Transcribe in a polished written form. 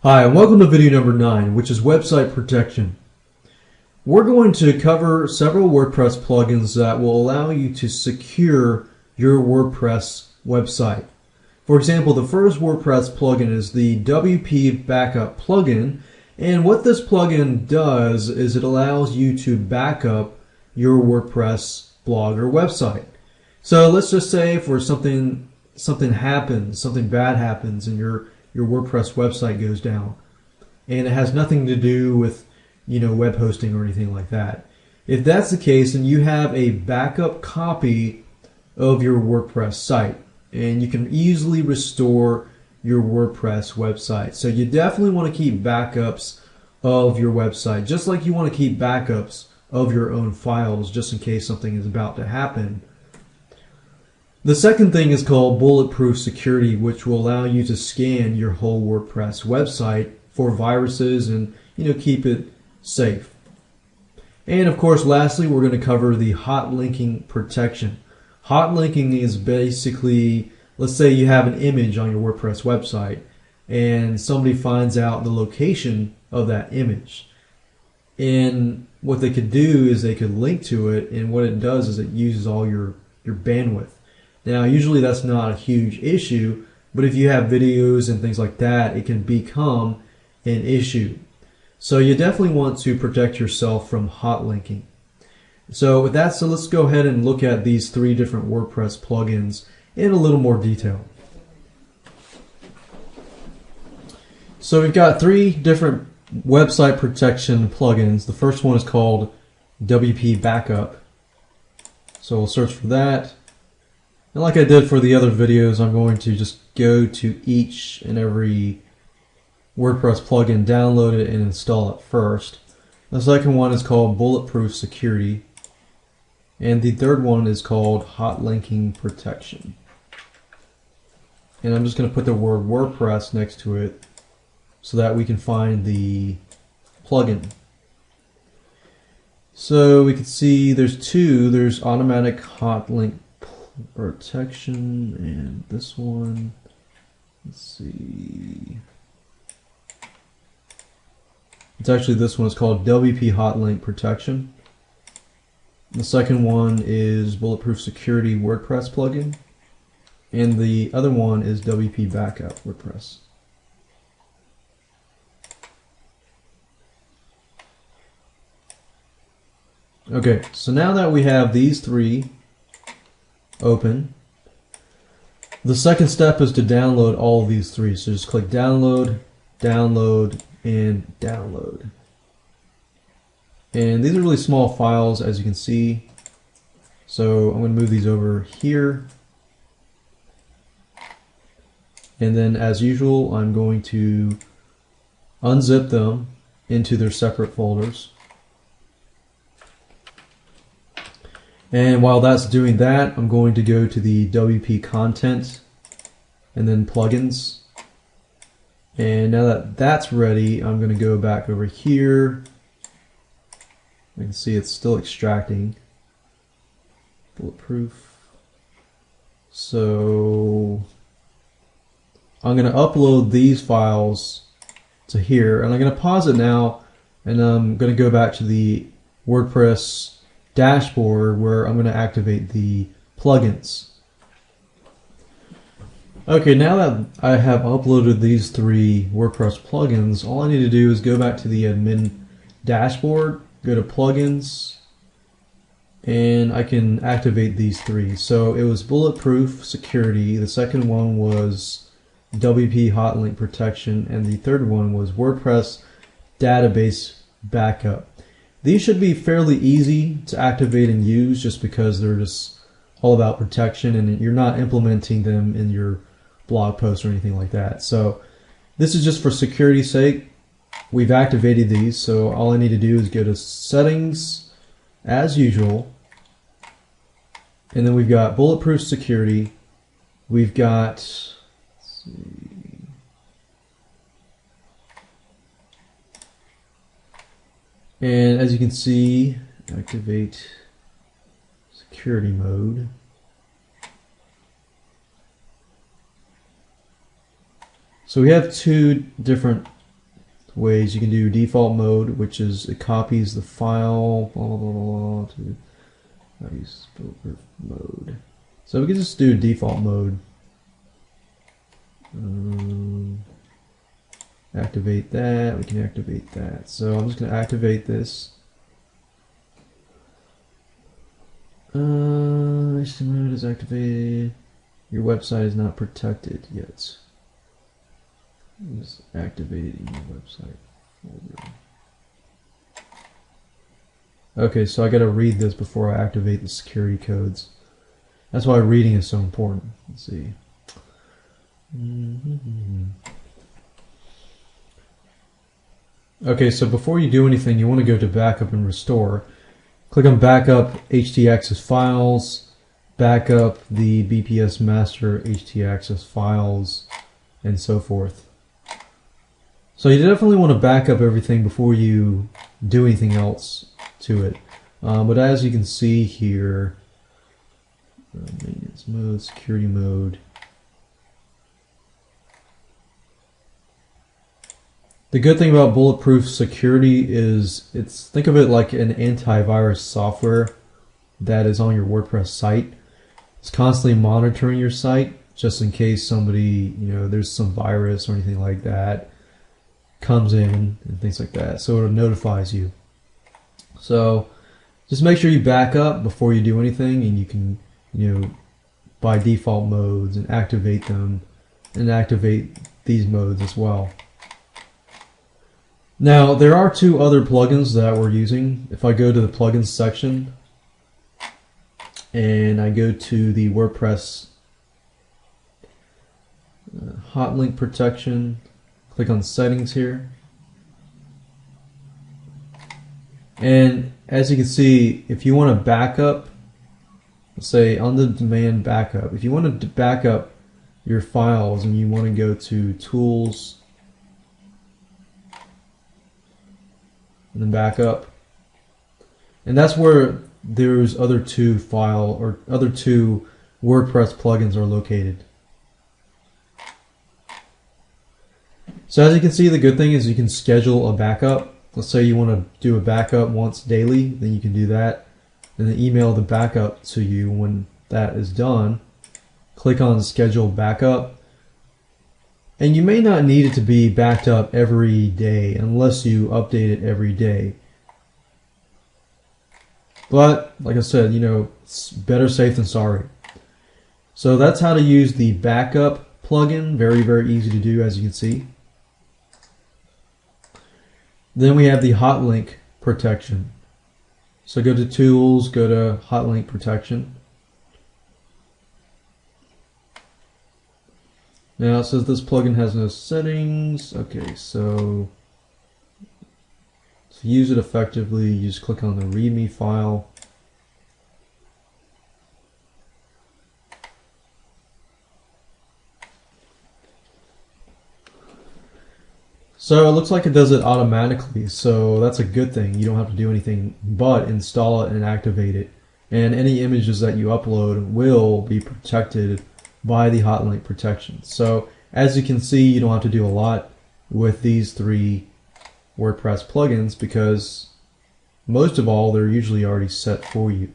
Hi, and welcome to video number 9, which is website protection. We're going to cover several WordPress plugins that will allow you to secure your WordPress website. For example, the first WordPress plugin is the WP Backup plugin, and what this plugin does is it allows you to back up your WordPress blog or website. So let's just say for something bad happens, and your WordPress website goes down, and it has nothing to do with web hosting or anything like that. If that's the case, then you have a backup copy of your WordPress site, and you can easily restore your WordPress website. So you definitely want to keep backups of your website, just like you want to keep backups of your own files, just in case something is about to happen. The second thing is called bulletproof security, which will allow you to scan your whole WordPress website for viruses and keep it safe. And of course, lastly, we're going to cover the hot linking protection. Hot linking is basically, let's say you have an image on your WordPress website and somebody finds out the location of that image. And what they could do is they could link to it, and what it does is it uses all your bandwidth. Now, usually that's not a huge issue, but if you have videos and things like that, it can become an issue. So you definitely want to protect yourself from hot linking. So with that, let's go ahead and look at these 3 different WordPress plugins in a little more detail. So we've got 3 different website protection plugins. The first one is called WP Backup. So we'll search for that. And like I did for the other videos, I'm going to just go to each and every WordPress plugin, download it, and install it first. The second one is called Bulletproof Security. And the third one is called Hot Linking Protection. And I'm just going to put the word WordPress next to it so that we can find the plugin. So we can see there's 2. There's Automatic Hot Link Protection, and this one, let's see, it's actually this one is called WP Hot Link Protection. The second one is Bulletproof Security WordPress plugin, and the other one is WP Backup WordPress. Okay, so now that we have these 3 open, the second step is to download all of these 3. So just click download, download, and download. And these are really small files, as you can see. So I'm going to move these over here. And then, as usual, I'm going to unzip them into their separate folders. And while that's doing that, I'm going to go to the WP content and then plugins. And now that that's ready, I'm going to go back over here. You can see it's still extracting. Bulletproof. So I'm going to upload these files to here, and I'm going to pause it now, and I'm going to go back to the WordPress dashboard where I'm going to activate the plugins. Okay, now that I have uploaded these 3 WordPress plugins, all I need to do is go back to the admin dashboard, go to plugins, and I can activate these 3. So it was Bulletproof Security, the second one was WP Hot Link Protection, and the third one was WordPress Database Backup. These should be fairly easy to activate and use, just because they're just all about protection and you're not implementing them in your blog post or anything like that. So this is just for security's sake. We've activated these, so all I need to do is go to Settings, as usual, and then we've got Bulletproof Security. We've got, let's see, and as you can see, activate security mode. So we have two different ways. You can do default mode, which is it copies the file, blah, blah, blah, blah, to how you spell mode. So we can just do default mode. Activate that. We can activate that. So I'm just going to activate this. HTML mode is activated. Your website is not protected yet. Just activate it in your website folder. Okay, so I got to read this before I activate the security codes. That's why reading is so important. Let's see. Okay, so before you do anything, you want to go to backup and restore. Click on backup htaccess files, backup the BPS master htaccess files, and so forth. So you definitely want to back up everything before you do anything else to it. But as you can see here, maintenance mode, security mode. The good thing about bulletproof security is think of it like an antivirus software that is on your WordPress site. It's constantly monitoring your site just in case somebody, there's some virus or anything like that comes in and things like that. So it notifies you. So just make sure you back up before you do anything, and you can, by default modes and activate them, and activate these modes as well. Now, there are two other plugins that we're using. If I go to the plugins section and I go to the WordPress hot link protection, click on settings here. And as you can see, if you want to back up, let's say on-demand backup, if you want to back up your files and you want to go to Tools, and then back up, and that's where those other two WordPress plugins are located. So as you can see, the good thing is you can schedule a backup. Let's say you want to do a backup once daily, then you can do that, and then email the backup to you when that is done. Click on schedule backup. And you may not need it to be backed up every day unless you update it every day. But like I said, it's better safe than sorry. So that's how to use the backup plugin. Very, very easy to do, as you can see. Then we have the hot link protection. So go to Tools, go to hot link protection. Now it says this plugin has no settings. Okay, so to use it effectively, you just click on the README file. So it looks like it does it automatically, so that's a good thing. You don't have to do anything but install it and activate it. And any images that you upload will be protected by the hot link protection. So as you can see, you don't have to do a lot with these three WordPress plugins because most of all, they're usually already set for you.